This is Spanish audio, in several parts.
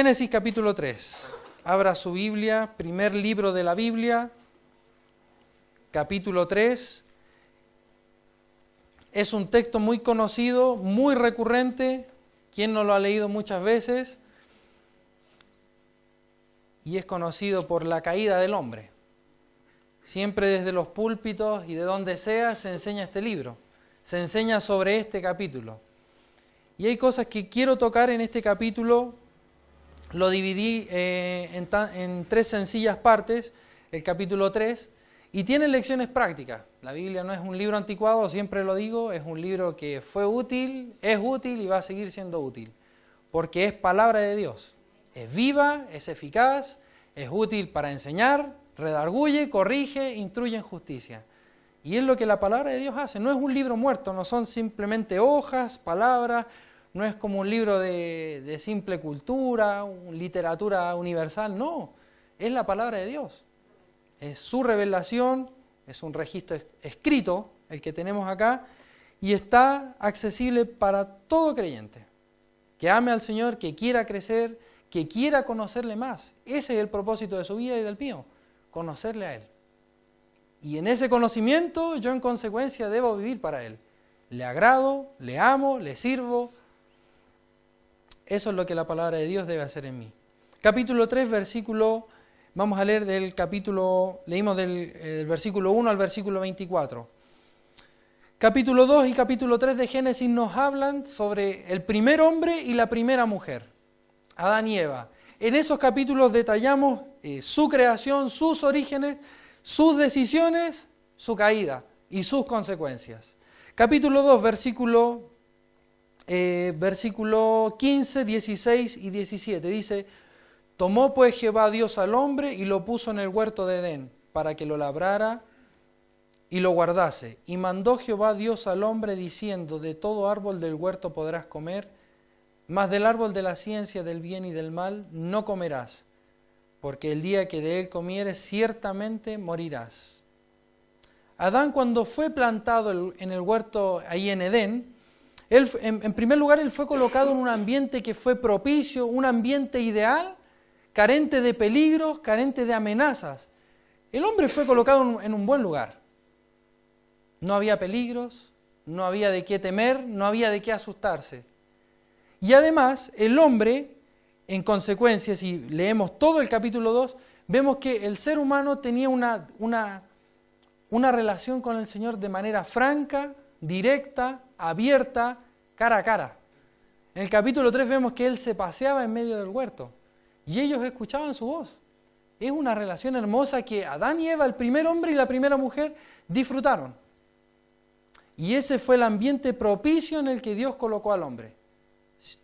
Génesis capítulo 3. Abra su Biblia, primer libro de la Biblia, capítulo 3. Es un texto muy conocido, muy recurrente. ¿Quién no lo ha leído muchas veces? Y es conocido por la caída del hombre. Siempre desde los púlpitos y de donde sea se enseña este libro. Se enseña sobre este capítulo. Y hay cosas que quiero tocar en este capítulo. Lo dividí en tres sencillas partes, el capítulo 3, y tiene lecciones prácticas. La Biblia no es un libro anticuado, siempre lo digo, es un libro que fue útil, es útil y va a seguir siendo útil, porque es palabra de Dios. Es viva, es eficaz, es útil para enseñar, redarguye, corrige, instruye en justicia. Y es lo que la palabra de Dios hace. No es un libro muerto, no son simplemente hojas, palabras, no es como un libro de simple cultura, literatura universal, no. Es la palabra de Dios. Es su revelación, es un registro escrito, el que tenemos acá, y está accesible para todo creyente. Que ame al Señor, que quiera crecer, que quiera conocerle más. Ese es el propósito de su vida y del mío, conocerle a Él. Y en ese conocimiento yo en consecuencia debo vivir para Él. Le agrado, le amo, le sirvo. Eso es lo que la palabra de Dios debe hacer en mí. Capítulo 3, versículo, vamos a leer del capítulo, leímos del versículo 1 al versículo 24. Capítulo 2 y capítulo 3 de Génesis nos hablan sobre el primer hombre y la primera mujer, Adán y Eva. En esos capítulos detallamos su creación, sus orígenes, sus decisiones, su caída y sus consecuencias. Capítulo 2, versículo 15, 16 y 17 dice: tomó pues Jehová Dios al hombre y lo puso en el huerto de Edén para que lo labrara y lo guardase. Y mandó Jehová Dios al hombre diciendo: de todo árbol del huerto podrás comer, mas del árbol de la ciencia del bien y del mal no comerás, porque el día que de él comieres ciertamente morirás. Adán, cuando fue plantado en el huerto ahí en Edén, él, en primer lugar, él fue colocado en un ambiente que fue propicio, un ambiente ideal, carente de peligros, carente de amenazas. El hombre fue colocado en un buen lugar. No había peligros, no había de qué temer, no había de qué asustarse. Y además, el hombre, en consecuencia, si leemos todo el capítulo 2, vemos que el ser humano tenía una relación con el Señor de manera franca, directa, abierta, cara a cara. En el capítulo 3 vemos que Él se paseaba en medio del huerto y ellos escuchaban su voz. Es una relación hermosa que Adán y Eva, el primer hombre y la primera mujer, disfrutaron. Y ese fue el ambiente propicio en el que Dios colocó al hombre.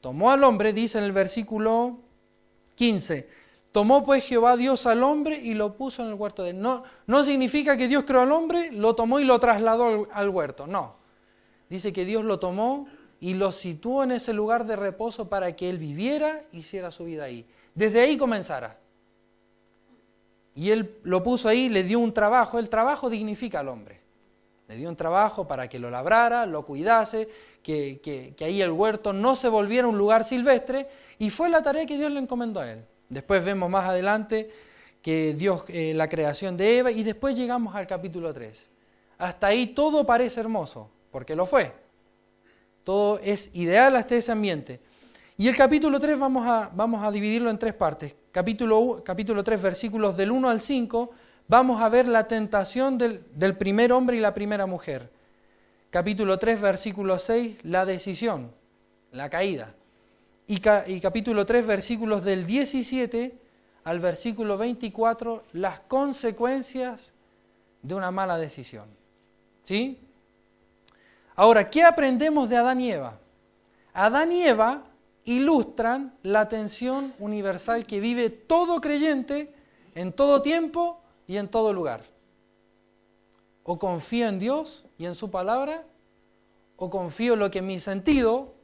Tomó al hombre, dice en el versículo 15, tomó pues Jehová Dios al hombre y lo puso en el huerto de Edén. No significa que Dios creó al hombre, lo tomó y lo trasladó al huerto, no. Dice que Dios lo tomó y lo situó en ese lugar de reposo para que él viviera y hiciera su vida ahí. Desde ahí comenzara. Y él lo puso ahí, le dio un trabajo. El trabajo dignifica al hombre. Le dio un trabajo para que lo labrara, lo cuidase, que ahí el huerto no se volviera un lugar silvestre, y fue la tarea que Dios le encomendó a él. Después vemos más adelante que Dios, la creación de Eva, y después llegamos al capítulo 3. Hasta ahí todo parece hermoso, porque lo fue. Todo es ideal hasta ese ambiente. Y el capítulo 3 vamos a dividirlo en tres partes. Capítulo 3, versículos del 1 al 5, vamos a ver la tentación del primer hombre y la primera mujer. Capítulo 3, versículo 6, la decisión, la caída. Y capítulo 3, versículos del 17 al versículo 24, las consecuencias de una mala decisión. ¿Sí? Ahora, ¿qué aprendemos de Adán y Eva? Adán y Eva ilustran la tensión universal que vive todo creyente en todo tiempo y en todo lugar. O confío en Dios y en su palabra, o confío en lo que mi sentido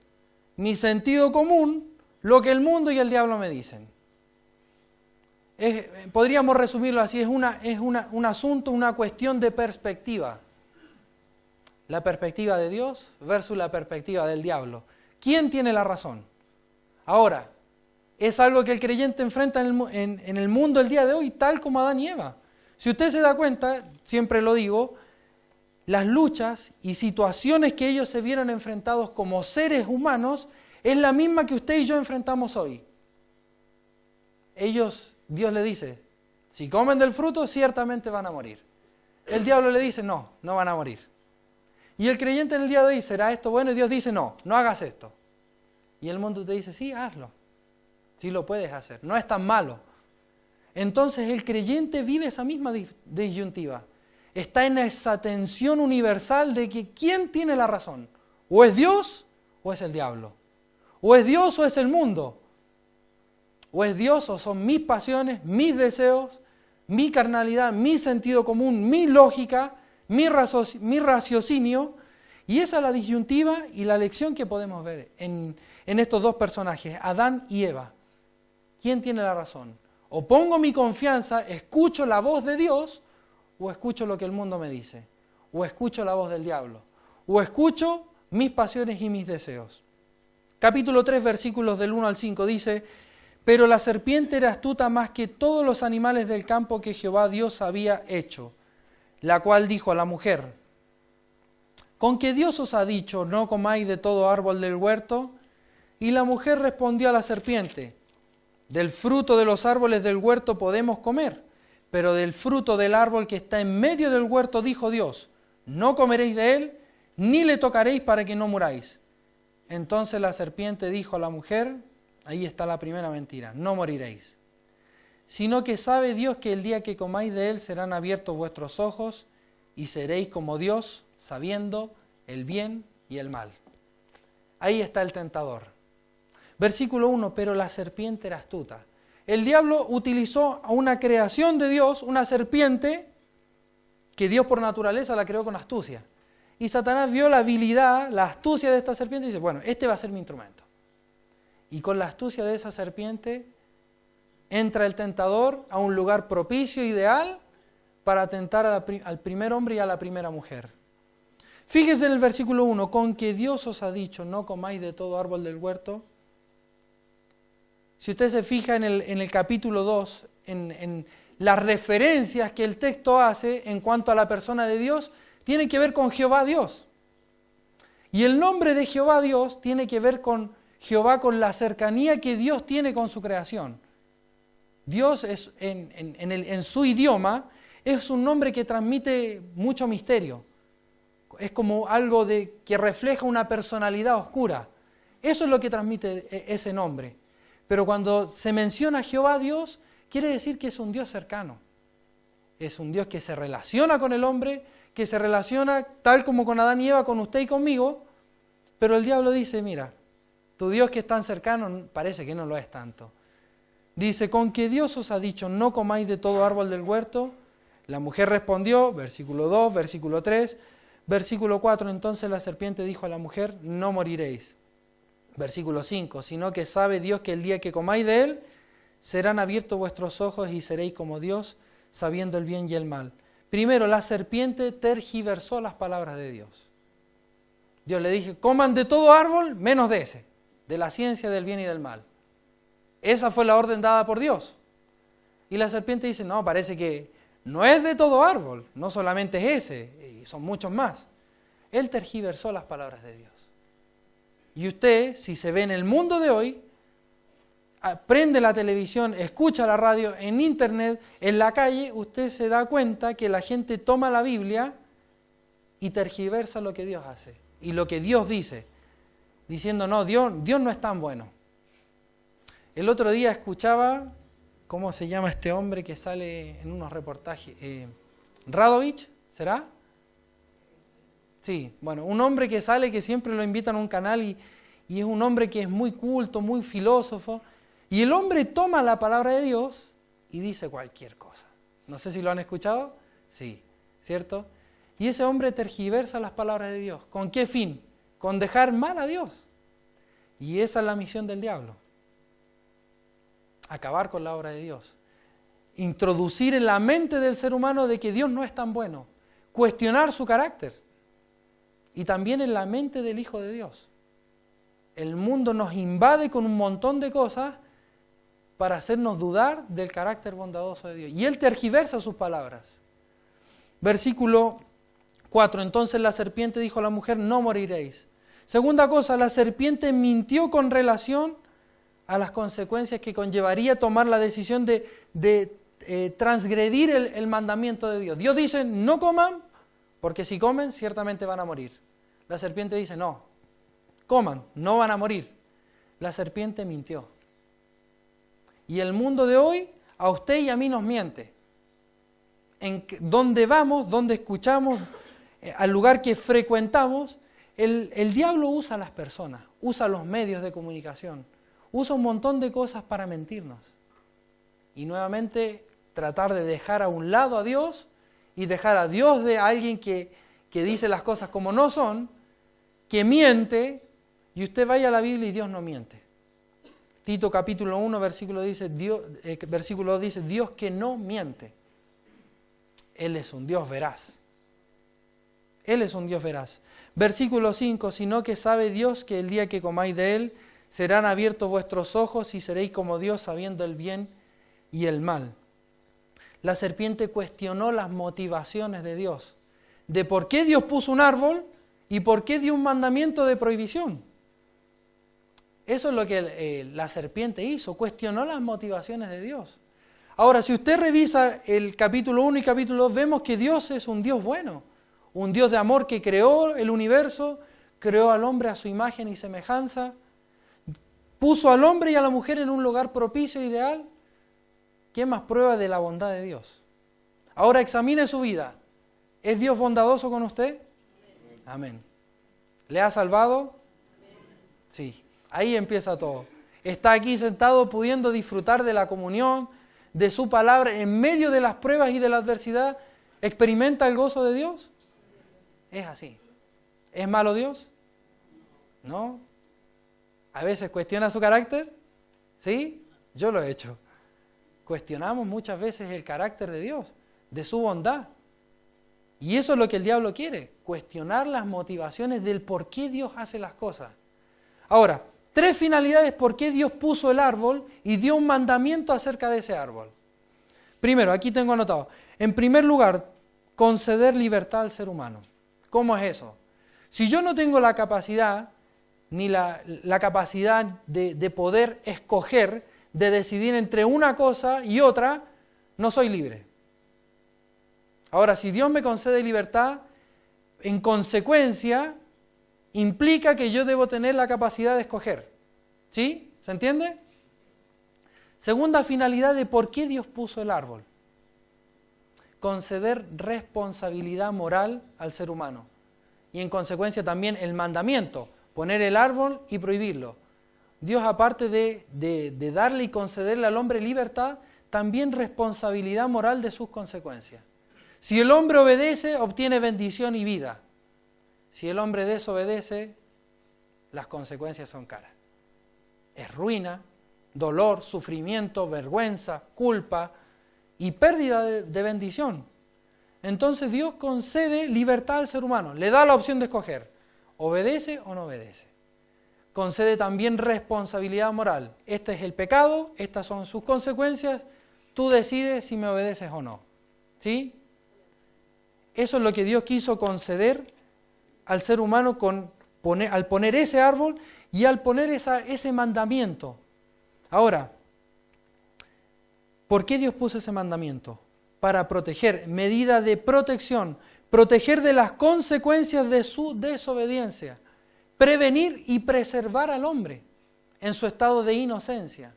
común, lo que el mundo y el diablo me dicen. Podríamos resumirlo así, es un asunto, una cuestión de perspectiva. La perspectiva de Dios versus la perspectiva del diablo. ¿Quién tiene la razón? Ahora, es algo que el creyente enfrenta en el mundo el día de hoy, tal como Adán y Eva. Si usted se da cuenta, siempre lo digo, las luchas y situaciones que ellos se vieron enfrentados como seres humanos es la misma que usted y yo enfrentamos hoy. Dios le dice, si comen del fruto, ciertamente van a morir. El diablo le dice, no van a morir. Y el creyente en el día de hoy, ¿será esto bueno? Y Dios dice, no hagas esto. Y el mundo te dice, sí, hazlo. Sí lo puedes hacer, no es tan malo. Entonces el creyente vive esa misma disyuntiva. Está en esa tensión universal de que ¿quién tiene la razón? ¿O es Dios o es el diablo? ¿O es Dios o es el mundo? ¿O es Dios o son mis pasiones, mis deseos, mi carnalidad, mi sentido común, mi lógica, mi raciocinio? Y esa es la disyuntiva y la lección que podemos ver en estos dos personajes, Adán y Eva. ¿Quién tiene la razón? O pongo mi confianza, escucho la voz de Dios, o escucho lo que el mundo me dice, o escucho la voz del diablo, o escucho mis pasiones y mis deseos. Capítulo 3, versículos del 1 al 5 dice, pero la serpiente era astuta más que todos los animales del campo que Jehová Dios había hecho, la cual dijo a la mujer, ¿con qué Dios os ha dicho, no comáis de todo árbol del huerto? Y la mujer respondió a la serpiente, del fruto de los árboles del huerto podemos comer, pero del fruto del árbol que está en medio del huerto dijo Dios, no comeréis de él, ni le tocaréis para que no muráis. Entonces la serpiente dijo a la mujer, ahí está la primera mentira, no moriréis, sino que sabe Dios que el día que comáis de él serán abiertos vuestros ojos y seréis como Dios, sabiendo el bien y el mal. Ahí está el tentador. Versículo 1, pero la serpiente era astuta. El diablo utilizó a una creación de Dios, una serpiente, que Dios por naturaleza la creó con astucia. Y Satanás vio la habilidad, la astucia de esta serpiente y dice, bueno, este va a ser mi instrumento. Y con la astucia de esa serpiente entra el tentador a un lugar propicio, ideal, para tentar al primer hombre y a la primera mujer. Fíjese en el versículo 1, con que Dios os ha dicho, no comáis de todo árbol del huerto. Si usted se fija en el capítulo 2, en las referencias que el texto hace en cuanto a la persona de Dios, tiene que ver con Jehová Dios. Y el nombre de Jehová Dios tiene que ver con Jehová, con la cercanía que Dios tiene con su creación. Dios es, en su idioma es un nombre que transmite mucho misterio. Es como algo que refleja una personalidad oscura. Eso es lo que transmite ese nombre. Pero cuando se menciona Jehová Dios, quiere decir que es un Dios cercano. Es un Dios que se relaciona con el hombre, que se relaciona tal como con Adán y Eva, con usted y conmigo. Pero el diablo dice, mira, tu Dios que es tan cercano parece que no lo es tanto. Dice, con que Dios os ha dicho, no comáis de todo árbol del huerto. La mujer respondió, versículo 2, versículo 3, versículo 4, entonces la serpiente dijo a la mujer, no moriréis. Versículo 5, sino que sabe Dios que el día que comáis de él, serán abiertos vuestros ojos y seréis como Dios, sabiendo el bien y el mal. Primero, la serpiente tergiversó las palabras de Dios. Dios le dijo, coman de todo árbol, menos de ese, de la ciencia del bien y del mal. Esa fue la orden dada por Dios. Y la serpiente dice, no, parece que no es de todo árbol, no solamente es ese, son muchos más. Él tergiversó las palabras de Dios. Y usted, si se ve en el mundo de hoy, prende la televisión, escucha la radio, en internet, en la calle, usted se da cuenta que la gente toma la Biblia y tergiversa lo que Dios hace y lo que Dios dice, diciendo, no, Dios no es tan bueno. El otro día escuchaba, ¿cómo se llama este hombre que sale en unos reportajes? ¿Radovich? ¿Será? Sí, bueno, un hombre que sale, que siempre lo invitan a un canal y es un hombre que es muy culto, muy filósofo, y el hombre toma la palabra de Dios y dice cualquier cosa. No sé si lo han escuchado, sí, ¿cierto? Y ese hombre tergiversa las palabras de Dios. ¿Con qué fin? Con dejar mal a Dios. Y esa es la misión del diablo. Acabar con la obra de Dios. Introducir en la mente del ser humano de que Dios no es tan bueno. Cuestionar su carácter. Y también en la mente del Hijo de Dios. El mundo nos invade con un montón de cosas para hacernos dudar del carácter bondadoso de Dios. Y él tergiversa sus palabras. Versículo 4. Entonces la serpiente dijo a la mujer, no moriréis. Segunda cosa, la serpiente mintió con relación a las consecuencias que conllevaría tomar la decisión de transgredir el mandamiento de Dios. Dios dice, no coman, porque si comen, ciertamente van a morir. La serpiente dice, no, coman, no van a morir. La serpiente mintió. Y el mundo de hoy, a usted y a mí nos miente. En donde vamos, donde escuchamos, al lugar que frecuentamos, el diablo usa a las personas, usa los medios de comunicación, usa un montón de cosas para mentirnos. Y nuevamente tratar de dejar a un lado a Dios y dejar a Dios de alguien que dice las cosas como no son, que miente, y usted vaya a la Biblia y Dios no miente. Tito capítulo 1, versículo 2 dice, Dios que no miente. Él es un Dios veraz. Él es un Dios veraz. Versículo 5, sino que sabe Dios que el día que comáis de Él, serán abiertos vuestros ojos y seréis como Dios sabiendo el bien y el mal. La serpiente cuestionó las motivaciones de Dios, de por qué Dios puso un árbol y por qué dio un mandamiento de prohibición. Eso es lo que la serpiente hizo, cuestionó las motivaciones de Dios. Ahora, si usted revisa el capítulo 1 y capítulo 2, vemos que Dios es un Dios bueno, un Dios de amor que creó el universo, creó al hombre a su imagen y semejanza, puso al hombre y a la mujer en un lugar propicio e ideal. ¿Qué más prueba de la bondad de Dios? Ahora examine su vida. ¿Es Dios bondadoso con usted? Amén. ¿Le ha salvado? Sí. Ahí empieza todo. Está aquí sentado pudiendo disfrutar de la comunión, de su palabra, en medio de las pruebas y de la adversidad. ¿Experimenta el gozo de Dios? Es así. ¿Es malo Dios? No. ¿A veces cuestiona su carácter? ¿Sí? Yo lo he hecho. Cuestionamos muchas veces el carácter de Dios, de su bondad. Y eso es lo que el diablo quiere, cuestionar las motivaciones del por qué Dios hace las cosas. Ahora, 3 finalidades por qué Dios puso el árbol y dio un mandamiento acerca de ese árbol. Primero, aquí tengo anotado, en primer lugar, conceder libertad al ser humano. ¿Cómo es eso? Si yo no tengo la capacidad, ni la capacidad de poder escoger, de decidir entre una cosa y otra, no soy libre. Ahora, si Dios me concede libertad, en consecuencia, implica que yo debo tener la capacidad de escoger. ¿Sí? ¿Se entiende? Segunda finalidad de por qué Dios puso el árbol. Conceder responsabilidad moral al ser humano. Y en consecuencia también el mandamiento, poner el árbol y prohibirlo. Dios, aparte de darle y concederle al hombre libertad, también responsabilidad moral de sus consecuencias. Si el hombre obedece, obtiene bendición y vida. Si el hombre desobedece, las consecuencias son caras. Es ruina, dolor, sufrimiento, vergüenza, culpa y pérdida de bendición. Entonces Dios concede libertad al ser humano, le da la opción de escoger, obedece o no obedece. Concede también responsabilidad moral. Este es el pecado, estas son sus consecuencias, tú decides si me obedeces o no. ¿Sí? Eso es lo que Dios quiso conceder al ser humano al poner ese árbol y al poner ese mandamiento. Ahora, ¿por qué Dios puso ese mandamiento? Para proteger, medida de protección, proteger de las consecuencias de su desobediencia, prevenir y preservar al hombre en su estado de inocencia.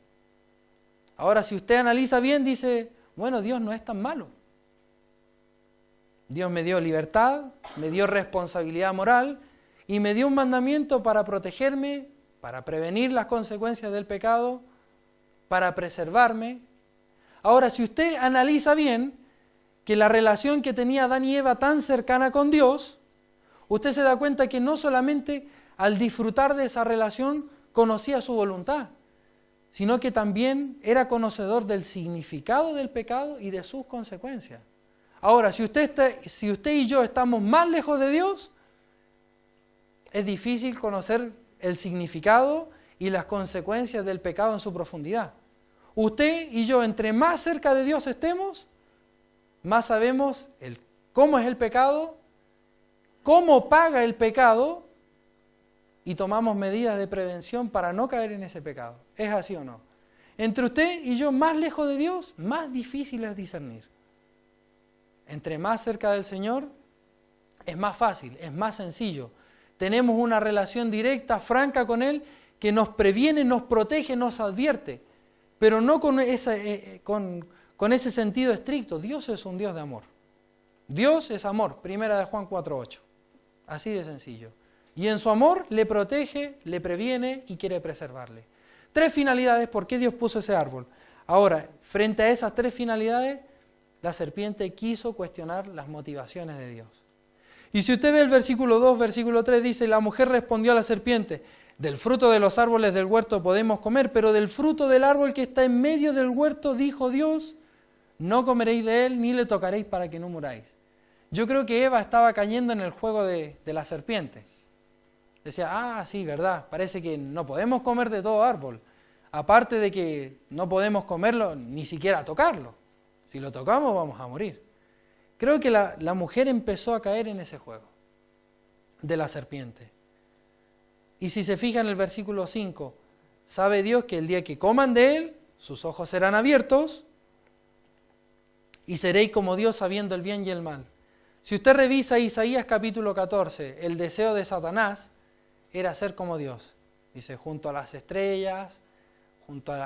Ahora, si usted analiza bien, dice, bueno, Dios no es tan malo. Dios me dio libertad, me dio responsabilidad moral y me dio un mandamiento para protegerme, para prevenir las consecuencias del pecado, para preservarme. Ahora, si usted analiza bien que la relación que tenía Adán y Eva tan cercana con Dios, usted se da cuenta que no solamente al disfrutar de esa relación conocía su voluntad, sino que también era conocedor del significado del pecado y de sus consecuencias. Ahora, si usted y yo estamos más lejos de Dios, es difícil conocer el significado y las consecuencias del pecado en su profundidad. Usted y yo, entre más cerca de Dios estemos, más sabemos cómo es el pecado, cómo paga el pecado, y tomamos medidas de prevención para no caer en ese pecado. ¿Es así o no? Entre usted y yo, más lejos de Dios, más difícil es discernir. Entre más cerca del Señor, es más fácil, es más sencillo. Tenemos una relación directa, franca con Él, que nos previene, nos protege, nos advierte, pero no con ese sentido estricto. Dios es un Dios de amor. Dios es amor, 1 Juan 4:8. Así de sencillo. Y en su amor le protege, le previene y quiere preservarle. 3 finalidades, ¿por qué Dios puso ese árbol? Ahora, frente a esas 3 finalidades, la serpiente quiso cuestionar las motivaciones de Dios. Y si usted ve el versículo 2, versículo 3, dice, la mujer respondió a la serpiente, del fruto de los árboles del huerto podemos comer, pero del fruto del árbol que está en medio del huerto, dijo Dios, no comeréis de él ni le tocaréis para que no muráis. Yo creo que Eva estaba cayendo en el juego de la serpiente. Decía, sí, verdad, parece que no podemos comer de todo árbol. Aparte de que no podemos comerlo, ni siquiera tocarlo. Si lo tocamos vamos a morir. Creo que la mujer empezó a caer en ese juego de la serpiente. Y si se fija en el versículo 5, sabe Dios que el día que coman de él, sus ojos serán abiertos y seréis como Dios sabiendo el bien y el mal. Si usted revisa Isaías capítulo 14, el deseo de Satanás era ser como Dios. Dice, junto a las estrellas,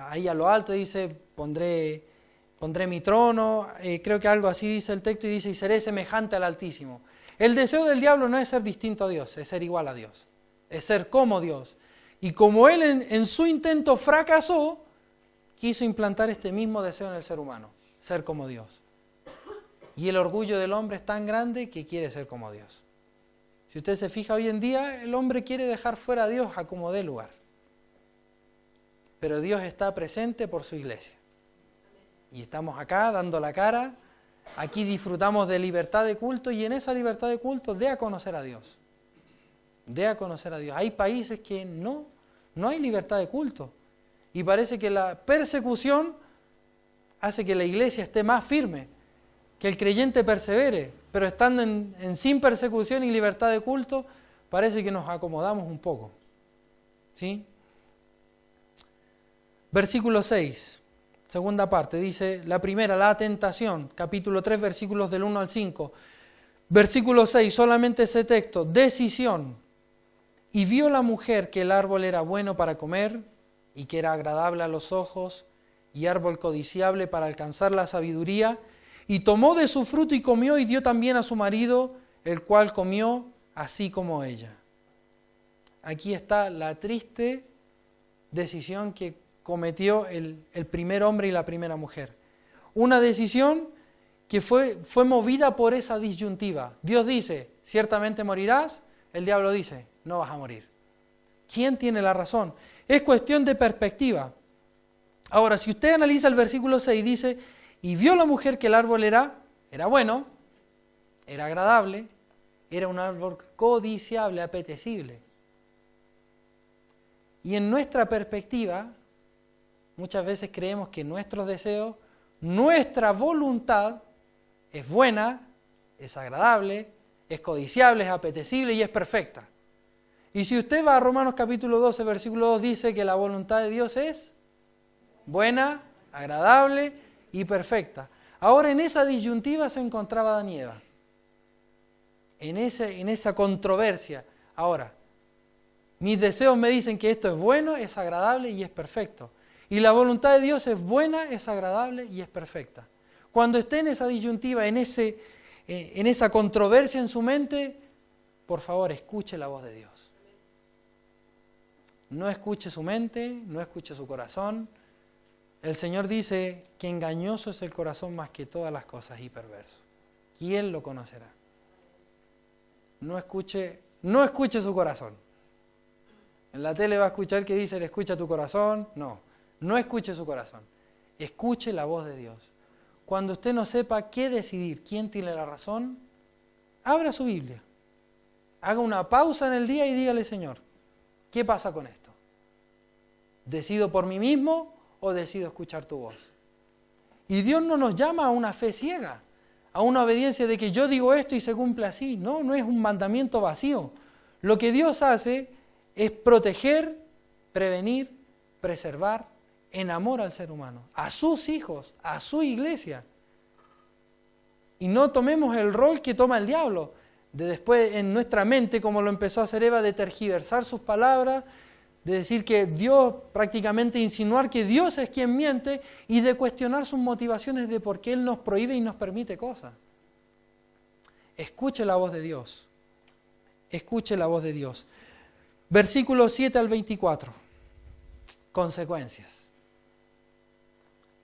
ahí a lo alto dice, pondré mi trono, creo que algo así dice el texto y dice, y seré semejante al Altísimo. El deseo del diablo no es ser distinto a Dios, es ser igual a Dios, es ser como Dios. Y como él en su intento fracasó, quiso implantar este mismo deseo en el ser humano, ser como Dios. Y el orgullo del hombre es tan grande que quiere ser como Dios. Si usted se fija hoy en día, el hombre quiere dejar fuera a Dios a como dé lugar. Pero Dios está presente por su iglesia. Y estamos acá dando la cara, aquí disfrutamos de libertad de culto y en esa libertad de culto dé a conocer a Dios. Dé a conocer a Dios. Hay países que no hay libertad de culto. Y parece que la persecución hace que la iglesia esté más firme, que el creyente persevere, pero estando sin persecución y libertad de culto, parece que nos acomodamos un poco. ¿Sí? Versículo 6, segunda parte, dice, la primera, la tentación, capítulo 3, versículos del 1 al 5. Versículo 6, solamente ese texto, decisión. Y vio la mujer que el árbol era bueno para comer y que era agradable a los ojos y árbol codiciable para alcanzar la sabiduría, y tomó de su fruto y comió y dio también a su marido, el cual comió así como ella. Aquí está la triste decisión que cometió el primer hombre y la primera mujer. Una decisión que fue movida por esa disyuntiva. Dios dice, ciertamente morirás, el diablo dice, no vas a morir. ¿Quién tiene la razón? Es cuestión de perspectiva. Ahora, si usted analiza el versículo 6, dice, y vio la mujer que el árbol era bueno, era agradable, era un árbol codiciable, apetecible. Y en nuestra perspectiva, muchas veces creemos que nuestros deseos, nuestra voluntad es buena, es agradable, es codiciable, es apetecible y es perfecta. Y si usted va a Romanos capítulo 12, versículo 2, dice que la voluntad de Dios es buena, agradable y perfecta. Ahora en esa disyuntiva se encontraba Adán y Eva. En esa controversia. Ahora, mis deseos me dicen que esto es bueno, es agradable y es perfecto. Y la voluntad de Dios es buena, es agradable y es perfecta. Cuando esté en esa disyuntiva, en esa controversia en su mente, por favor, escuche la voz de Dios. No escuche su mente, no escuche su corazón. El Señor dice que engañoso es el corazón más que todas las cosas y perverso. ¿Quién lo conocerá? No escuche su corazón. En la tele va a escuchar que dice, escucha tu corazón. No escuche su corazón. Escuche la voz de Dios. Cuando usted no sepa qué decidir, quién tiene la razón, abra su Biblia. Haga una pausa en el día y dígale, Señor, ¿qué pasa con esto? ¿Decido por mí mismo o decido escuchar tu voz. Y Dios no nos llama a una fe ciega, a una obediencia de que yo digo esto y se cumple así. No, no es un mandamiento vacío. Lo que Dios hace es proteger, prevenir, preservar en amor al ser humano, a sus hijos, a su iglesia. Y no tomemos el rol que toma el diablo, de después en nuestra mente, como lo empezó a hacer Eva, de tergiversar sus palabras, de decir que Dios, prácticamente insinuar que Dios es quien miente y de cuestionar sus motivaciones de por qué Él nos prohíbe y nos permite cosas. Escuche la voz de Dios. Escuche la voz de Dios. Versículos 7 al 24. Consecuencias.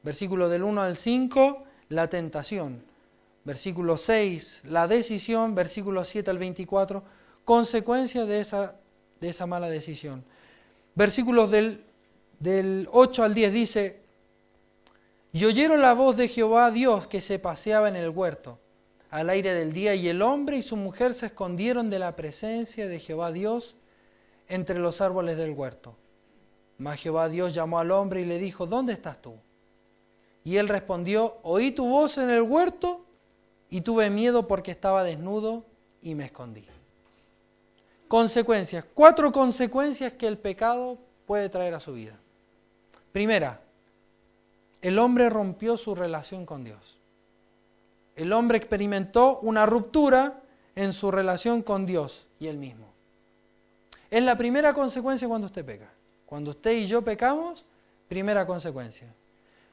Versículo del 1 al 5, la tentación. Versículo 6, la decisión. Versículo 7 al 24, consecuencias de esa mala decisión. Versículos del 8 al 10 dice: y oyeron la voz de Jehová Dios que se paseaba en el huerto al aire del día, y el hombre y su mujer se escondieron de la presencia de Jehová Dios entre los árboles del huerto. Mas Jehová Dios llamó al hombre y le dijo: ¿dónde estás tú? Y él respondió: oí tu voz en el huerto y tuve miedo porque estaba desnudo y me escondí. Consecuencias. 4 consecuencias que el pecado puede traer a su vida. Primera, el hombre rompió su relación con Dios. El hombre experimentó una ruptura en su relación con Dios y él mismo. Es la primera consecuencia cuando usted peca. Cuando usted y yo pecamos, primera consecuencia.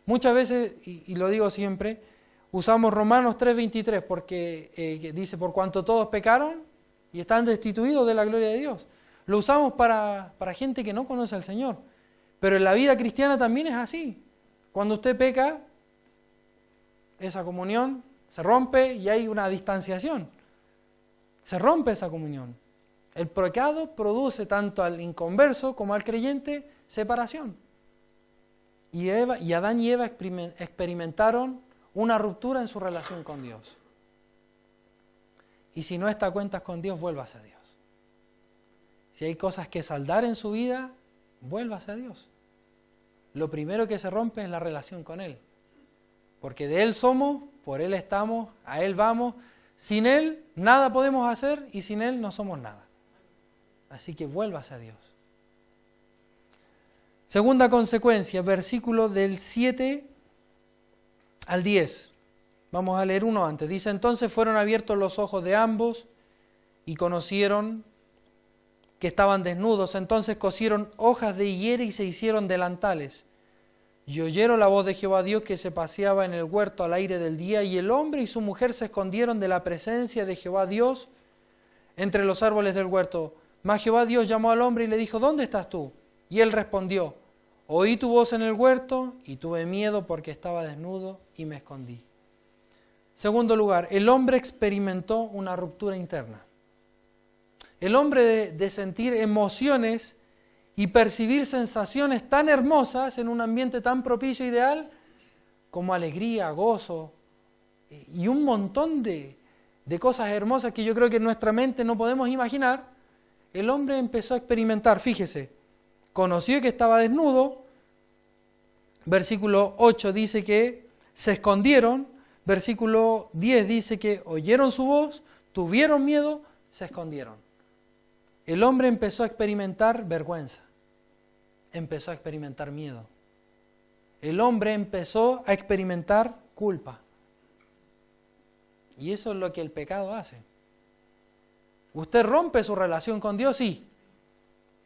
Muchas veces, y lo digo siempre, usamos Romanos 3:23 porque dice: por cuanto todos pecaron y están destituidos de la gloria de Dios. Lo usamos para gente que no conoce al Señor. Pero en la vida cristiana también es así. Cuando usted peca, esa comunión se rompe y hay una distanciación. Se rompe esa comunión. El pecado produce tanto al inconverso como al creyente separación. Y Adán y Eva experimentaron una ruptura en su relación con Dios. Y si no está a cuentas con Dios, vuélvase a Dios. Si hay cosas que saldar en su vida, vuélvase a Dios. Lo primero que se rompe es la relación con Él. Porque de Él somos, por Él estamos, a Él vamos. Sin Él nada podemos hacer y sin Él no somos nada. Así que vuélvase a Dios. Segunda consecuencia, versículo del 7 al 10. Vamos a leer uno antes. Dice: entonces fueron abiertos los ojos de ambos y conocieron que estaban desnudos. Entonces cosieron hojas de higuera y se hicieron delantales. Y oyeron la voz de Jehová Dios que se paseaba en el huerto al aire del día, y el hombre y su mujer se escondieron de la presencia de Jehová Dios entre los árboles del huerto. Mas Jehová Dios llamó al hombre y le dijo: ¿dónde estás tú? Y él respondió: oí tu voz en el huerto y tuve miedo porque estaba desnudo y me escondí. Segundo lugar, el hombre experimentó una ruptura interna. El hombre de sentir emociones y percibir sensaciones tan hermosas en un ambiente tan propicio, ideal, como alegría, gozo y un montón de cosas hermosas que yo creo que en nuestra mente no podemos imaginar, el hombre empezó a experimentar. Fíjese, conoció que estaba desnudo, versículo 8 dice que se escondieron, versículo 10 dice que oyeron su voz, tuvieron miedo, se escondieron. El hombre empezó a experimentar vergüenza, empezó a experimentar miedo. El hombre empezó a experimentar culpa. Y eso es lo que el pecado hace. Usted rompe su relación con Dios, sí.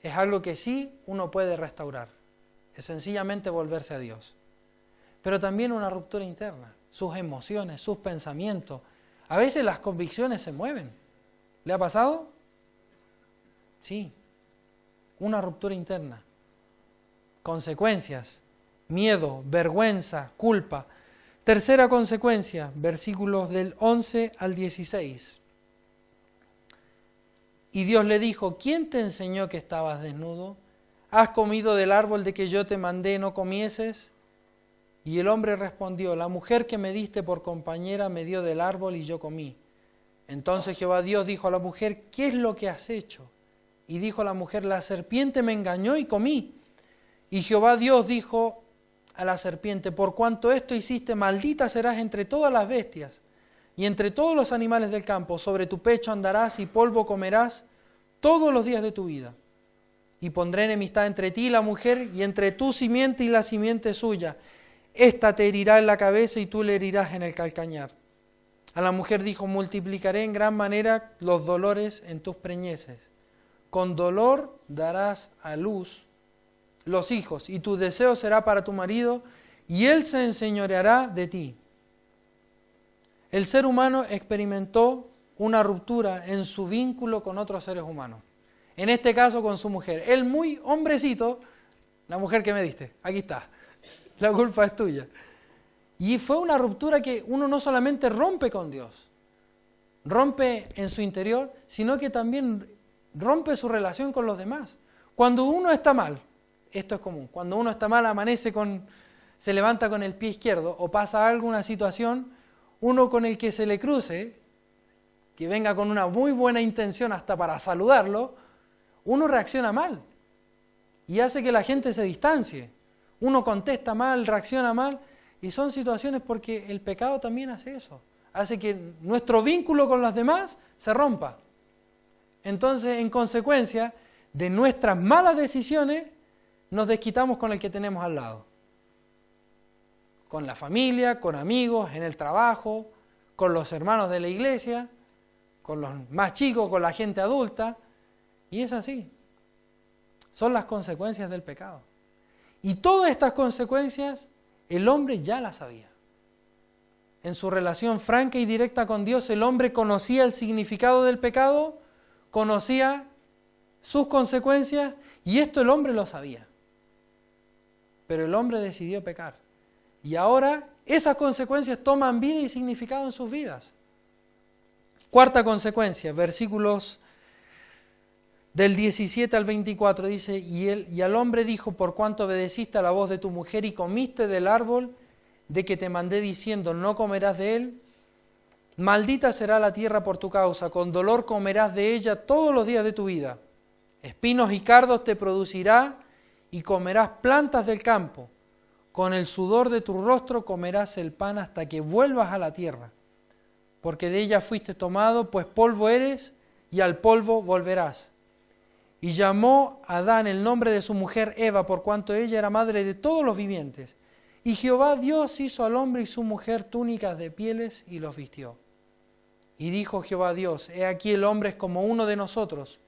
Es algo que sí uno puede restaurar. Es sencillamente volverse a Dios. Pero también una ruptura interna. Sus emociones, sus pensamientos. A veces las convicciones se mueven. ¿Le ha pasado? Sí. Una ruptura interna. Consecuencias. Miedo, vergüenza, culpa. Tercera consecuencia, versículos del 11 al 16. Y Dios le dijo: ¿quién te enseñó que estabas desnudo? ¿Has comido del árbol de que yo te mandé no comieses? Y el hombre respondió: la mujer que me diste por compañera me dio del árbol y yo comí. Entonces Jehová Dios dijo a la mujer: ¿qué es lo que has hecho? Y dijo la mujer: la serpiente me engañó y comí. Y Jehová Dios dijo a la serpiente, por cuanto esto hiciste, maldita serás entre todas las bestias y entre todos los animales del campo. Sobre tu pecho andarás y polvo comerás todos los días de tu vida. Y pondré enemistad entre ti y la mujer, y entre tu simiente y la simiente suya. Esta te herirá en la cabeza y tú le herirás en el calcañar. A la mujer dijo, multiplicaré en gran manera los dolores en tus preñeces. Con dolor darás a luz los hijos, y tu deseo será para tu marido, y él se enseñoreará de ti. El ser humano experimentó una ruptura en su vínculo con otros seres humanos. En este caso con su mujer. Él muy hombrecito, la mujer que me diste, aquí está, la culpa es tuya. Y fue una ruptura que uno no solamente rompe con Dios, rompe en su interior, sino que también rompe su relación con los demás. Cuando uno está mal, esto es común, cuando uno está mal se levanta con el pie izquierdo o pasa alguna situación, uno con el que se le cruce, que venga con una muy buena intención hasta para saludarlo, uno reacciona mal y hace que la gente se distancie. Uno contesta mal, reacciona mal, y son situaciones porque el pecado también hace eso. Hace que nuestro vínculo con los demás se rompa. Entonces, en consecuencia de nuestras malas decisiones, nos desquitamos con el que tenemos al lado. Con la familia, con amigos, en el trabajo, con los hermanos de la iglesia, con los más chicos, con la gente adulta. Y es así. Son las consecuencias del pecado. Y todas estas consecuencias el hombre ya las sabía. En su relación franca y directa con Dios, el hombre conocía el significado del pecado, conocía sus consecuencias, y esto el hombre lo sabía. Pero el hombre decidió pecar. Y ahora esas consecuencias toman vida y significado en sus vidas. Cuarta consecuencia, versículos del 17 al 24, dice, y al hombre dijo, por cuanto obedeciste a la voz de tu mujer y comiste del árbol de que te mandé diciendo, no comerás de él, maldita será la tierra por tu causa, con dolor comerás de ella todos los días de tu vida. Espinos y cardos te producirá y comerás plantas del campo. Con el sudor de tu rostro comerás el pan hasta que vuelvas a la tierra, porque de ella fuiste tomado, pues polvo eres y al polvo volverás. Y llamó a Adán el nombre de su mujer Eva, por cuanto ella era madre de todos los vivientes. Y Jehová Dios hizo al hombre y su mujer túnicas de pieles y los vistió. Y dijo Jehová Dios, he aquí el hombre es como uno de nosotros,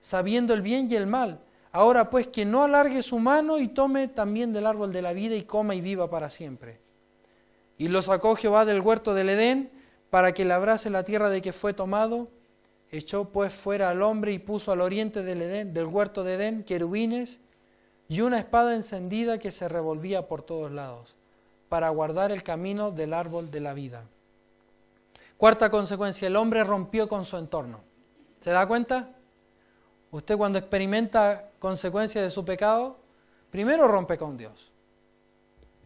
sabiendo el bien y el mal. Ahora pues que no alargue su mano y tome también del árbol de la vida y coma y viva para siempre. Y lo sacó Jehová del huerto del Edén para que labrase la tierra de que fue tomado. Echó pues fuera al hombre y puso al oriente del huerto de Edén querubines y una espada encendida que se revolvía por todos lados para guardar el camino del árbol de la vida. Cuarta consecuencia, el hombre rompió con su entorno. ¿Se da cuenta? Usted cuando experimenta consecuencias de su pecado, primero rompe con Dios,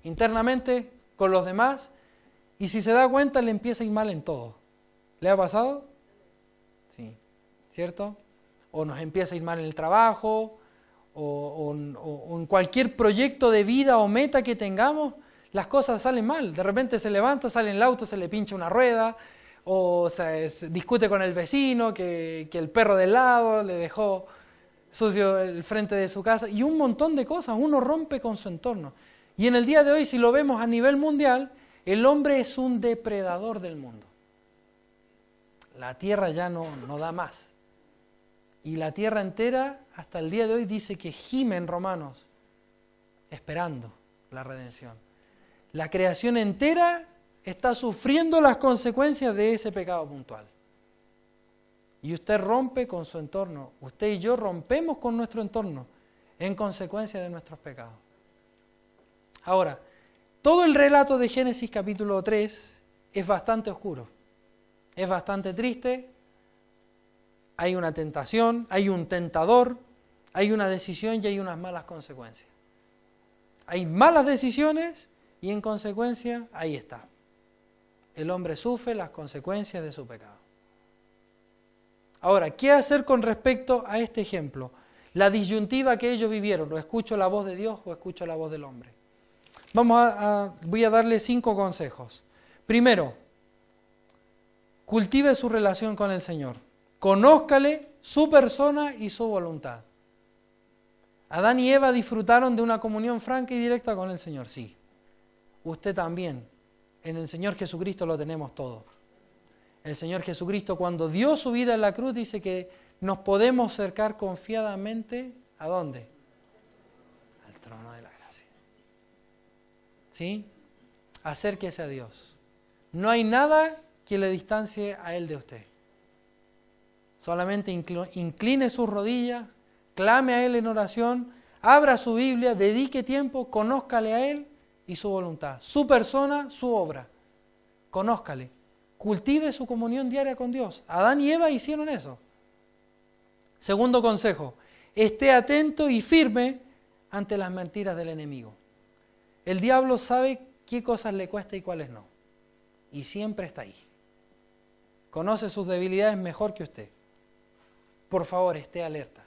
internamente con los demás, y si se da cuenta le empieza a ir mal en todo. ¿Le ha pasado? Sí, ¿cierto? O nos empieza a ir mal en el trabajo, o en cualquier proyecto de vida o meta que tengamos, las cosas salen mal. De repente se levanta, sale en el auto, se le pincha una rueda, o se discute con el vecino que el perro del lado le dejó sucio el frente de su casa, y un montón de cosas. Uno rompe con su entorno. Y en el día de hoy, si lo vemos a nivel mundial, el hombre es un depredador del mundo. La tierra ya no da más. Y la tierra entera, hasta el día de hoy, dice que gime en Romanos, esperando la redención. La creación entera está sufriendo las consecuencias de ese pecado puntual. Y usted rompe con su entorno. Usted y yo rompemos con nuestro entorno en consecuencia de nuestros pecados. Ahora, todo el relato de Génesis capítulo 3 es bastante oscuro. Es bastante triste. Hay una tentación, hay un tentador, hay una decisión y hay unas malas consecuencias. Hay malas decisiones y en consecuencia ahí está. El hombre sufre las consecuencias de su pecado. Ahora, ¿qué hacer con respecto a este ejemplo? La disyuntiva que ellos vivieron, ¿o escucho la voz de Dios o escucho la voz del hombre? Voy a darle 5 consejos. Primero, cultive su relación con el Señor. Conózcale, su persona y su voluntad. Adán y Eva disfrutaron de una comunión franca y directa con el Señor, sí. Usted también. En el Señor Jesucristo lo tenemos todo. El Señor Jesucristo, cuando dio su vida en la cruz, dice que nos podemos acercar confiadamente, ¿a dónde? Al trono de la gracia. ¿Sí? Acérquese a Dios. No hay nada que le distancie a Él de usted. Solamente incline sus rodillas, clame a Él en oración, abra su Biblia, dedique tiempo, conózcale a Él y su voluntad, su persona, su obra. Conózcale, cultive su comunión diaria con Dios. Adán y Eva hicieron eso. Segundo consejo, esté atento y firme ante las mentiras del enemigo. El diablo sabe qué cosas le cuesta y cuáles no. Y siempre está ahí. Conoce sus debilidades mejor que usted. Por favor, esté alerta.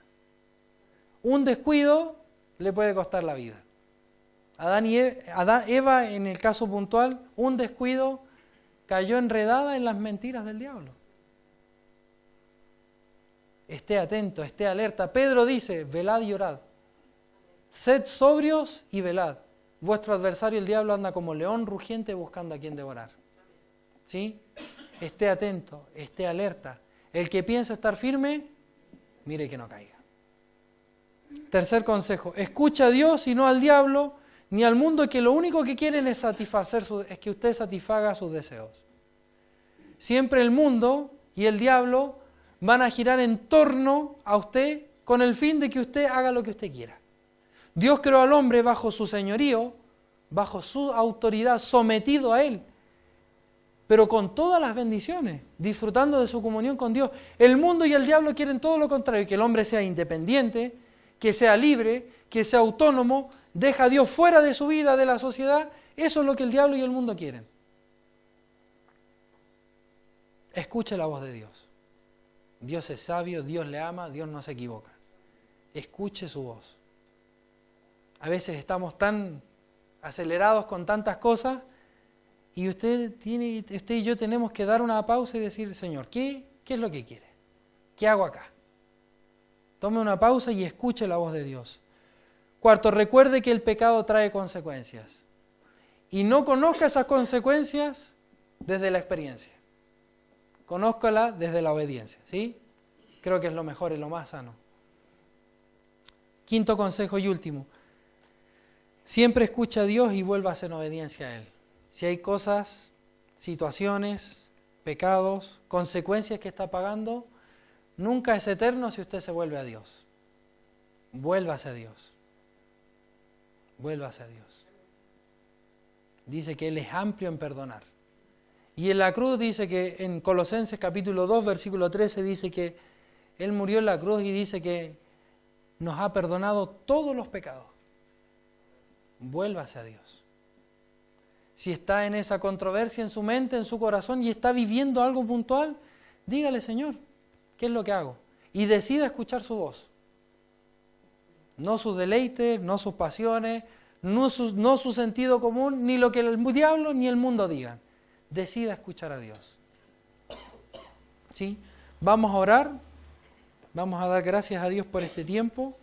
Un descuido le puede costar la vida. Eva, en el caso puntual, un descuido cayó enredada en las mentiras del diablo. Esté atento, esté alerta. Pedro dice, velad y orad. Sed sobrios y velad. Vuestro adversario, el diablo, anda como león rugiente buscando a quien devorar. ¿Sí? Esté atento, esté alerta. El que piensa estar firme, mire que no caiga. Tercer consejo, escucha a Dios y no al diablo, ni al mundo, que lo único que quieren es es que usted satisfaga sus deseos. Siempre el mundo y el diablo van a girar en torno a usted con el fin de que usted haga lo que usted quiera. Dios creó al hombre bajo su señorío, bajo su autoridad, sometido a Él, pero con todas las bendiciones, disfrutando de su comunión con Dios. El mundo y el diablo quieren todo lo contrario, que el hombre sea independiente, que sea libre, que sea autónomo, deja a Dios fuera de su vida, de la sociedad. Eso es lo que el diablo y el mundo quieren. Escuche la voz de Dios. Dios es sabio, Dios le ama, Dios no se equivoca. Escuche su voz. A veces estamos tan acelerados con tantas cosas y usted y yo tenemos que dar una pausa y decir, Señor, ¿qué es lo que quiere? ¿Qué hago acá? Tome una pausa y escuche la voz de Dios. Cuarto, recuerde que el pecado trae consecuencias. Y no conozca esas consecuencias desde la experiencia. Conózcala desde la obediencia, ¿sí? Creo que es lo mejor y lo más sano. Quinto consejo y último. Siempre escucha a Dios y vuélvase en obediencia a Él. Si hay cosas, situaciones, pecados, consecuencias que está pagando, nunca es eterno si usted se vuelve a Dios. Vuélvase a Dios. Vuélvase a Dios. Dice que Él es amplio en perdonar. Y en la cruz dice que, en Colosenses capítulo 2, versículo 13, dice que Él murió en la cruz y dice que nos ha perdonado todos los pecados. Vuélvase a Dios. Si está en esa controversia en su mente, en su corazón y está viviendo algo puntual, dígale, Señor, ¿qué es lo que hago? Y decida escuchar su voz. No sus deleites, no sus pasiones, no su sentido común, ni lo que el diablo ni el mundo digan. Decida escuchar a Dios. ¿Sí? Vamos a orar, vamos a dar gracias a Dios por este tiempo.